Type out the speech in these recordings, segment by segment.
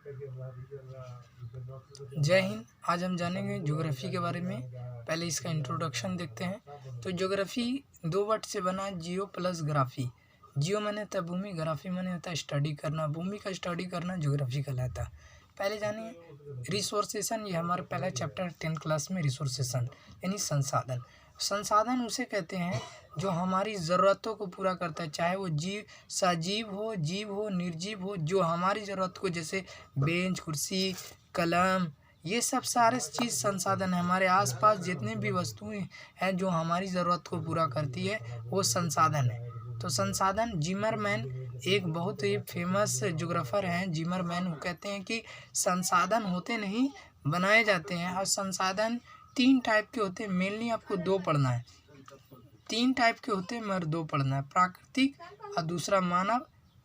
जय हिंद। आज हम जानेंगे ज्योग्राफी के बारे में। पहले इसका इंट्रोडक्शन देखते हैं। तो ज्योग्राफी दो वर्ड से बना है, जियो प्लस ग्राफी। जियो माने होता है भूमि, ग्राफी माने होता है स्टडी करना। भूमि का स्टडी करना ज्योग्राफी कहलाता है। पहले जानिए रिसोर्सेशन। ये हमारा पहला चैप्टर 10th क्लास में, रिसोर्सेशन यानी संसाधन। संसाधन उसे कहते हैं जो हमारी ज़रूरतों को पूरा करता है, चाहे वो सजीव हो, जीव हो, निर्जीव हो। जो हमारी ज़रूरत को, जैसे बेंच, कुर्सी, कलम, ये सब सारे चीज़ संसाधन है। हमारे आसपास जितने भी वस्तुएं हैं जो हमारी ज़रूरत को पूरा करती है, वो संसाधन है। तो संसाधन, जिमरमैन एक बहुत ही फेमस ज्योग्राफर हैं, जिमरमैन। वो कहते हैं कि संसाधन होते नहीं, बनाए जाते हैं। और संसाधन 3 टाइप के होते हैं। मेनली आपको 2 पढ़ना है। 3 टाइप के होते हैं मगर 2 पढ़ना है, प्राकृतिक और दूसरा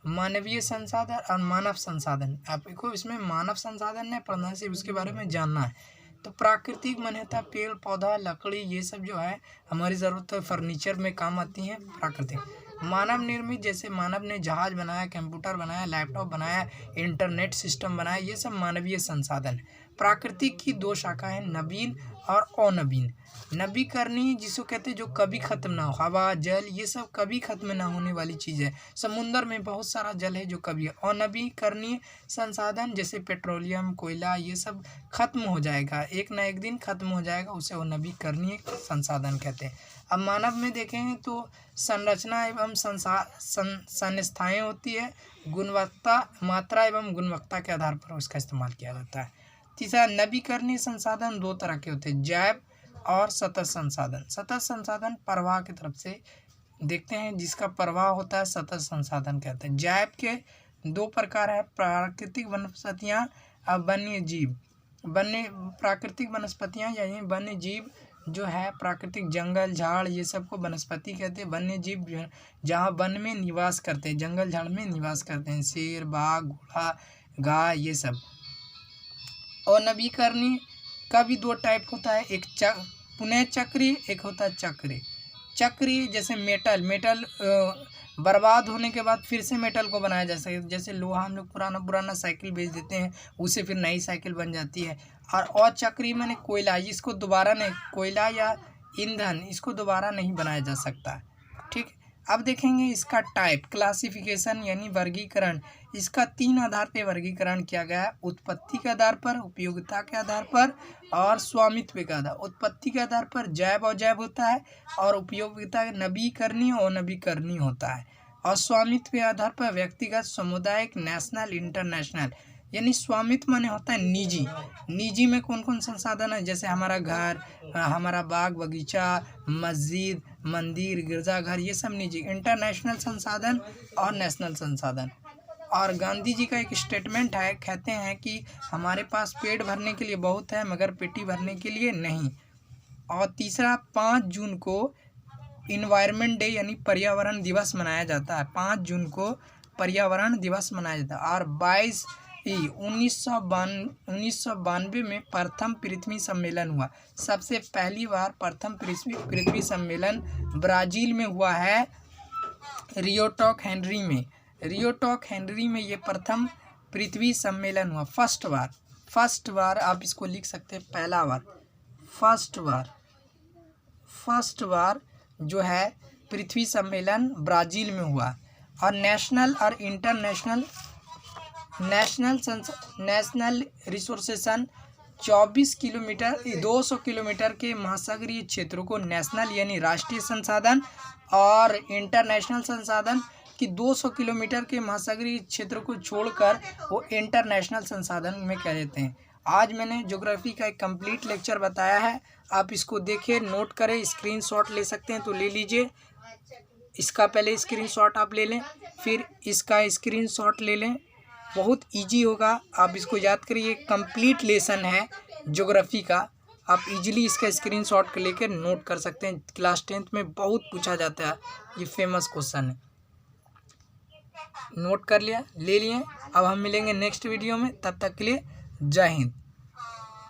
मानवीय संसाधन और मानव संसाधन। आपको इसमें मानव संसाधन नहीं पढ़ना है, सिर्फ उसके बारे में जानना है। तो प्राकृतिक मन होता है पेड़ पौधा, लकड़ी, ये सब जो है हमारी ज़रूरत है, फर्नीचर में काम आती हैं, प्राकृतिक। मानव निर्मित, जैसे मानव ने जहाज बनाया, कंप्यूटर बनाया, लैपटॉप बनाया, इंटरनेट सिस्टम बनाया, ये सब मानवीय संसाधन है। प्राकृतिक की 2 शाखा है, नवीन और अनवीन। नवीकरणीय जिसको कहते हैं जो कभी ख़त्म ना हो, हवा, जल, ये सब कभी ख़त्म ना होने वाली चीज़ है। समुद्र में बहुत सारा जल है जो कभी। अनवीकरणीय संसाधन जैसे पेट्रोलियम, कोयला, ये सब खत्म हो जाएगा, एक ना एक दिन खत्म हो जाएगा, उसे अनवीकरणीय संसाधन कहते हैं। अब मानव में देखेंगे तो संरचना एवं संस्थाएँ होती है, गुणवत्ता, मात्रा एवं गुणवत्ता के आधार पर उसका इस्तेमाल किया जाता है। तीसरा, नवीकरणीय संसाधन 2 तरह के होते हैं, जैव और सतत संसाधन। सतत संसाधन प्रवाह की तरफ से देखते हैं, जिसका प्रवाह होता है सतत संसाधन कहते हैं। जैव के 2 प्रकार है, प्राकृतिक वनस्पतियाँ और वन्य जीव। प्राकृतिक वनस्पतियाँ यानी वन्य जीव जो है, प्राकृतिक जंगल झाड़, ये सब को वनस्पति कहते हैं। वन्य जीव जहाँ वन में निवास करते हैं, जंगल झाड़ में निवास करते हैं, शेर, बाघ, घोड़ा, गाय, ये सब। और नवीकरणीय का भी 2 टाइप होता है, एक पुनः चक्रीय, एक होता है चक्रीय। चक्रीय जैसे मेटल बर्बाद होने के बाद फिर से मेटल को बनाया जा सके। जैसे लोहा हम लोग पुराना साइकिल बेच देते हैं, उससे फिर नई साइकिल बन जाती है। और अचक्रीय माने कोयला, इसको दोबारा नहीं, कोयला या ईंधन, इसको दोबारा नहीं बनाया जा सकता। ठीक। अब देखेंगे इसका टाइप, क्लासिफिकेशन यानी वर्गीकरण। इसका 3 आधार पे वर्गीकरण किया गया है, उत्पत्ति के आधार पर, उपयोगिता के आधार पर और स्वामित्व के आधार। उत्पत्ति के आधार पर जैव अजैव होता है और उपयोगिता नवीकरणीय और अनवीकरणीय होता है। और स्वामित्व के आधार पर व्यक्तिगत, सामुदायिक, नेशनल, इंटरनेशनल। यानी स्वामित्व माने होता है निजी। निजी में कौन कौन संसाधन है, जैसे हमारा घर, हमारा बाग बगीचा, मस्जिद, मंदिर, गिरजाघर, ये सब निजी। इंटरनेशनल संसाधन और नेशनल संसाधन। और गांधी जी का एक स्टेटमेंट है, कहते हैं कि हमारे पास पेट भरने के लिए बहुत है मगर पेटी भरने के लिए नहीं। और तीसरा, 5 जून को इन्वायरमेंट डे यानी पर्यावरण दिवस मनाया जाता है। 5 जून को पर्यावरण दिवस मनाया जाता है। और 1992 में प्रथम पृथ्वी सम्मेलन हुआ। सबसे पहली बार प्रथम पृथ्वी सम्मेलन ब्राज़ील में हुआ है, रियोटॉक हेनरी में। रियोटॉक हेनरी में ये प्रथम पृथ्वी सम्मेलन हुआ, फर्स्ट बार आप इसको लिख सकते हैं, पहला बार, फर्स्ट बार जो है पृथ्वी सम्मेलन ब्राज़ील में हुआ। और नेशनल और इंटरनेशनल, नेशनल रिसोर्सेशन 24 किलोमीटर 200 किलोमीटर के महासागरीय क्षेत्रों को नेशनल यानी राष्ट्रीय संसाधन, और इंटरनेशनल संसाधन कि 200 किलोमीटर के महासागरीय क्षेत्र को छोड़कर वो इंटरनेशनल संसाधन में कह देते हैं। आज मैंने ज्योग्राफी का एक कंप्लीट लेक्चर बताया है, आप इसको देखिए, नोट करें, स्क्रीनशॉट ले सकते हैं तो ले लीजिए। इसका पहले स्क्रीनशॉट आप ले लें, फिर इसका स्क्रीनशॉट ले लें, बहुत इजी होगा, आप इसको याद करिए। कंप्लीट लेसन है ज्योग्राफी का, आप इजीली इसका स्क्रीनशॉट लेकर नोट कर सकते हैं। क्लास 10th में बहुत पूछा जाता है, ये फेमस क्वेश्चन है। नोट कर लिया, ले लिए। अब हम मिलेंगे नेक्स्ट वीडियो में, तब तक के लिए जय हिंद।